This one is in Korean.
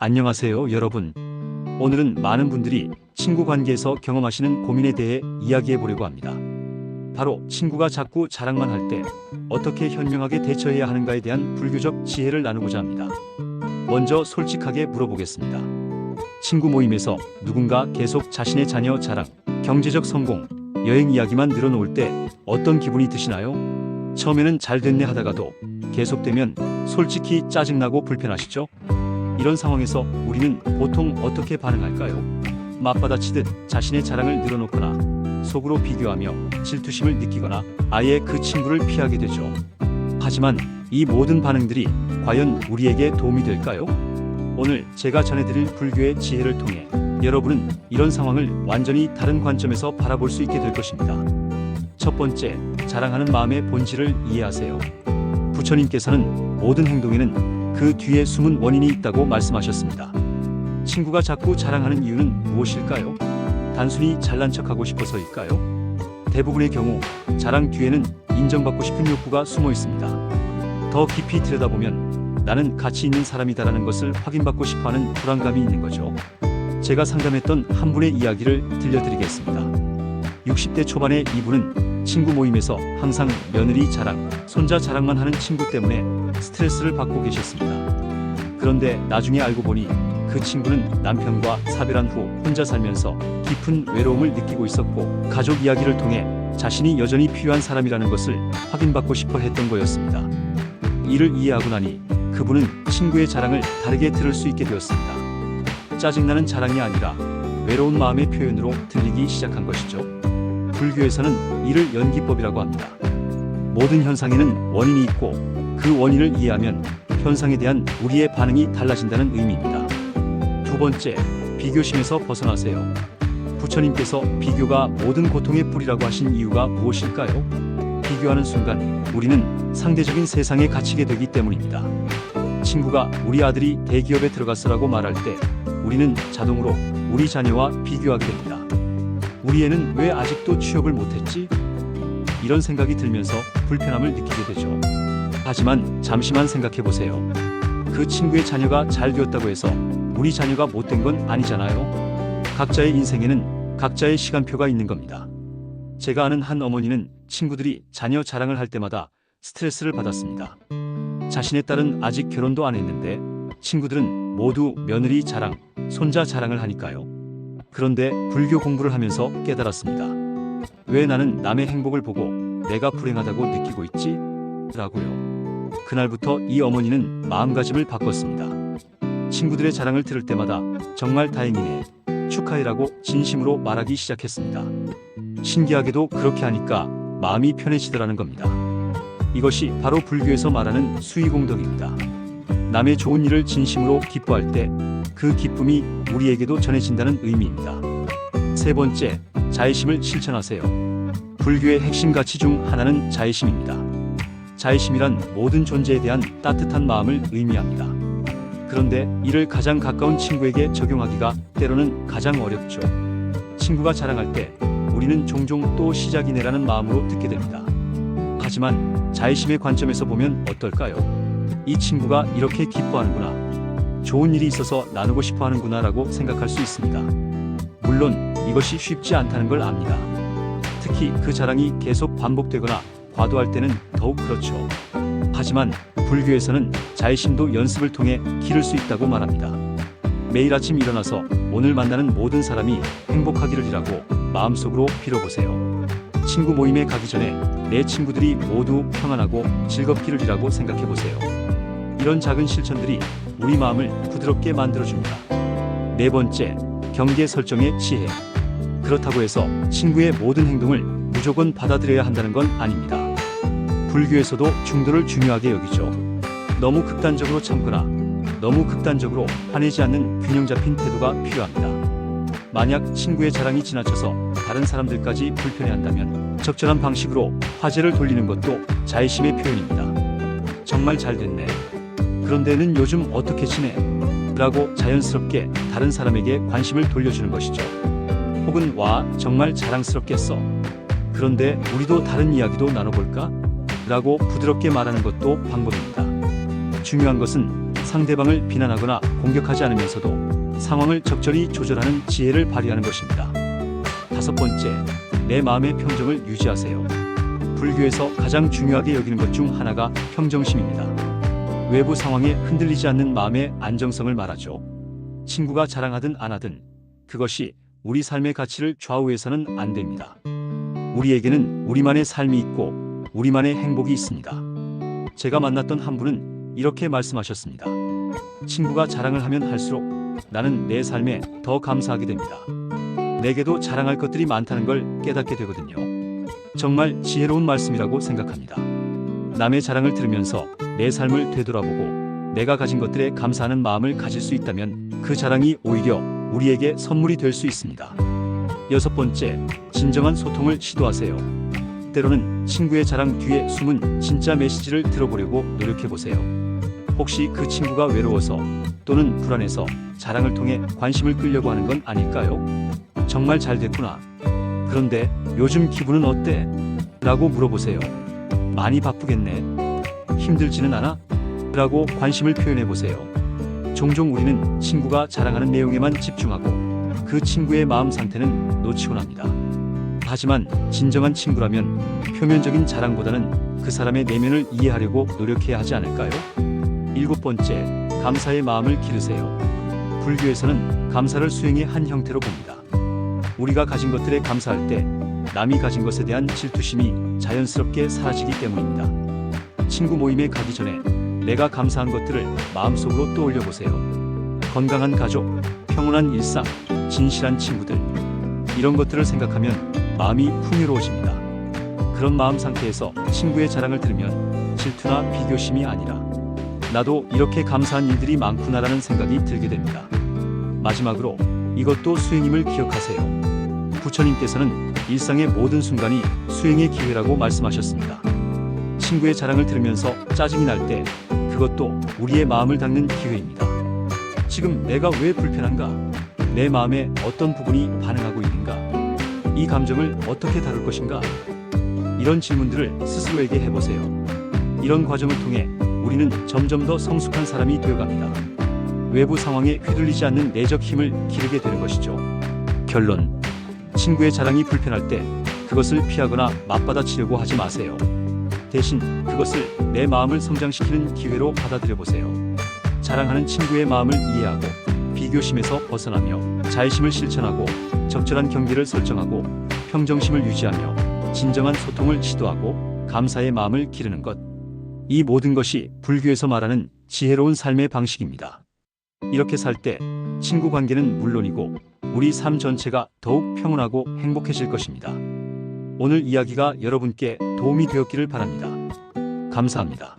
안녕하세요, 여러분. 오늘은 많은 분들이 친구 관계에서 경험하시는 고민에 대해 이야기해 보려고 합니다. 바로 친구가 자꾸 자랑만 할 때 어떻게 현명하게 대처해야 하는가에 대한 불교적 지혜를 나누고자 합니다. 먼저 솔직하게 물어보겠습니다. 친구 모임에서 누군가 계속 자신의 자녀 자랑, 경제적 성공, 여행 이야기만 늘어놓을 때 어떤 기분이 드시나요? 처음에는 잘 됐네 하다가도 계속되면 솔직히 짜증나고 불편하시죠? 이런 상황에서 우리는 보통 어떻게 반응할까요? 맞받아치듯 자신의 자랑을 늘어놓거나 속으로 비교하며 질투심을 느끼거나 아예 그 친구를 피하게 되죠. 하지만 이 모든 반응들이 과연 우리에게 도움이 될까요? 오늘 제가 전해드릴 불교의 지혜를 통해 여러분은 이런 상황을 완전히 다른 관점에서 바라볼 수 있게 될 것입니다. 첫 번째, 자랑하는 마음의 본질을 이해하세요. 부처님께서는 모든 행동에는 그 뒤에 숨은 원인이 있다고 말씀하셨습니다. 친구가 자꾸 자랑하는 이유는 무엇일까요? 단순히 잘난 척하고 싶어서일까요? 대부분의 경우 자랑 뒤에는 인정받고 싶은 욕구가 숨어 있습니다. 더 깊이 들여다보면 나는 가치 있는 사람이다라는 것을 확인받고 싶어하는 불안감이 있는 거죠. 제가 상담했던 한 분의 이야기를 들려드리겠습니다. 60대 초반의 이분은 친구 모임에서 항상 며느리 자랑, 손자 자랑만 하는 친구 때문에 스트레스를 받고 계셨습니다. 그런데 나중에 알고 보니 그 친구는 남편과 사별한 후 혼자 살면서 깊은 외로움을 느끼고 있었고 가족 이야기를 통해 자신이 여전히 필요한 사람이라는 것을 확인받고 싶어 했던 거였습니다. 이를 이해하고 나니 그분은 친구의 자랑을 다르게 들을 수 있게 되었습니다. 짜증나는 자랑이 아니라 외로운 마음의 표현으로 들리기 시작한 것이죠. 불교에서는 이를 연기법이라고 합니다. 모든 현상에는 원인이 있고 그 원인을 이해하면 현상에 대한 우리의 반응이 달라진다는 의미입니다. 두 번째, 비교심에서 벗어나세요. 부처님께서 비교가 모든 고통의 뿌리라고 하신 이유가 무엇일까요? 비교하는 순간 우리는 상대적인 세상에 갇히게 되기 때문입니다. 친구가 우리 아들이 대기업에 들어갔어라고 말할 때 우리는 자동으로 우리 자녀와 비교하게 됩니다. 우리 애는 왜 아직도 취업을 못했지? 이런 생각이 들면서 불편함을 느끼게 되죠. 하지만 잠시만 생각해보세요. 그 친구의 자녀가 잘 되었다고 해서 우리 자녀가 못된 건 아니잖아요. 각자의 인생에는 각자의 시간표가 있는 겁니다. 제가 아는 한 어머니는 친구들이 자녀 자랑을 할 때마다 스트레스를 받았습니다. 자신의 딸은 아직 결혼도 안 했는데 친구들은 모두 며느리 자랑, 손자 자랑을 하니까요. 그런데 불교 공부를 하면서 깨달았습니다. 왜 나는 남의 행복을 보고 내가 불행하다고 느끼고 있지? 라고요. 그날부터 이 어머니는 마음가짐을 바꿨습니다. 친구들의 자랑을 들을 때마다 정말 다행이네, 축하해라고 진심으로 말하기 시작했습니다. 신기하게도 그렇게 하니까 마음이 편해지더라는 겁니다. 이것이 바로 불교에서 말하는 수의공덕입니다. 남의 좋은 일을 진심으로 기뻐할 때 그 기쁨이 우리에게도 전해진다는 의미입니다. 세 번째, 자애심을 실천하세요. 불교의 핵심 가치 중 하나는 자애심입니다. 자애심이란 모든 존재에 대한 따뜻한 마음을 의미합니다. 그런데 이를 가장 가까운 친구에게 적용하기가 때로는 가장 어렵죠. 친구가 자랑할 때 우리는 종종 또 시작이네라는 마음으로 듣게 됩니다. 하지만 자애심의 관점에서 보면 어떨까요? 이 친구가 이렇게 기뻐하는구나, 좋은 일이 있어서 나누고 싶어 하는구나 라고 생각할 수 있습니다. 물론 이것이 쉽지 않다는 걸 압니다. 특히 그 자랑이 계속 반복되거나 과도할 때는 더욱 그렇죠. 하지만 불교에서는 자애심도 연습을 통해 기를 수 있다고 말합니다. 매일 아침 일어나서 오늘 만나는 모든 사람이 행복하기를 이라고 마음속으로 빌어보세요. 친구 모임에 가기 전에 내 친구들이 모두 평안하고 즐겁기를 이라고 생각해보세요. 이런 작은 실천들이 우리 마음을 부드럽게 만들어줍니다. 네 번째, 경계 설정의 지혜. 그렇다고 해서 친구의 모든 행동을 무조건 받아들여야 한다는 건 아닙니다. 불교에서도 중도를 중요하게 여기죠. 너무 극단적으로 참거나 너무 극단적으로 화내지 않는 균형 잡힌 태도가 필요합니다. 만약 친구의 자랑이 지나쳐서 다른 사람들까지 불편해한다면 적절한 방식으로 화제를 돌리는 것도 자애심의 표현입니다. 정말 잘 됐네, 그런데는 요즘 어떻게 지내? 라고 자연스럽게 다른 사람에게 관심을 돌려주는 것이죠. 혹은 와, 정말 자랑스럽겠어, 그런데 우리도 다른 이야기도 나눠볼까? 라고 부드럽게 말하는 것도 방법입니다. 중요한 것은 상대방을 비난하거나 공격하지 않으면서도 상황을 적절히 조절하는 지혜를 발휘하는 것입니다. 5번째, 내 마음의 평정을 유지하세요. 불교에서 가장 중요하게 여기는 것 중 하나가 평정심입니다. 외부 상황에 흔들리지 않는 마음의 안정성을 말하죠. 친구가 자랑하든 안 하든 그것이 우리 삶의 가치를 좌우해서는 안 됩니다. 우리에게는 우리만의 삶이 있고 우리만의 행복이 있습니다. 제가 만났던 한 분은 이렇게 말씀하셨습니다. 친구가 자랑을 하면 할수록 나는 내 삶에 더 감사하게 됩니다. 내게도 자랑할 것들이 많다는 걸 깨닫게 되거든요. 정말 지혜로운 말씀이라고 생각합니다. 남의 자랑을 들으면서 내 삶을 되돌아보고 내가 가진 것들에 감사하는 마음을 가질 수 있다면 그 자랑이 오히려 우리에게 선물이 될 수 있습니다. 6번째, 진정한 소통을 시도하세요. 때로는 친구의 자랑 뒤에 숨은 진짜 메시지를 들어보려고 노력해보세요. 혹시 그 친구가 외로워서 또는 불안해서 자랑을 통해 관심을 끌려고 하는 건 아닐까요? 정말 잘 됐구나. 그런데 요즘 기분은 어때? 라고 물어보세요. 많이 바쁘겠네. 힘들지는 않아? 라고 관심을 표현해보세요. 종종 우리는 친구가 자랑하는 내용에만 집중하고 그 친구의 마음 상태는 놓치곤 합니다. 하지만 진정한 친구라면 표면적인 자랑보다는 그 사람의 내면을 이해하려고 노력해야 하지 않을까요? 7번째, 감사의 마음을 기르세요. 불교에서는 감사를 수행의 한 형태로 봅니다. 우리가 가진 것들에 감사할 때 남이 가진 것에 대한 질투심이 자연스럽게 사라지기 때문입니다. 친구 모임에 가기 전에 내가 감사한 것들을 마음속으로 떠올려 보세요. 건강한 가족, 평온한 일상, 진실한 친구들, 이런 것들을 생각하면 마음이 풍요로워집니다. 그런 마음 상태에서 친구의 자랑을 들으면 질투나 비교심이 아니라 나도 이렇게 감사한 일들이 많구나라는 생각이 들게 됩니다. 마지막으로 이것도 수행임을 기억하세요. 부처님께서는 일상의 모든 순간이 수행의 기회라고 말씀하셨습니다. 친구의 자랑을 들으면서 짜증이 날 때 그것도 우리의 마음을 닦는 기회입니다. 지금 내가 왜 불편한가? 내 마음에 어떤 부분이 반응하고 있는가? 이 감정을 어떻게 다룰 것인가? 이런 질문들을 스스로에게 해보세요. 이런 과정을 통해 우리는 점점 더 성숙한 사람이 되어갑니다. 외부 상황에 휘둘리지 않는 내적 힘을 기르게 되는 것이죠. 결론, 친구의 자랑이 불편할 때 그것을 피하거나 맞받아치려고 하지 마세요. 대신 그것을 내 마음을 성장시키는 기회로 받아들여 보세요. 자랑하는 친구의 마음을 이해하고 비교심에서 벗어나며 자애심을 실천하고 적절한 경계를 설정하고 평정심을 유지하며 진정한 소통을 시도하고 감사의 마음을 기르는 것. 이 모든 것이 불교에서 말하는 지혜로운 삶의 방식입니다. 이렇게 살 때 친구 관계는 물론이고 우리 삶 전체가 더욱 평온하고 행복해질 것입니다. 오늘 이야기가 여러분께 도움이 되었기를 바랍니다. 감사합니다.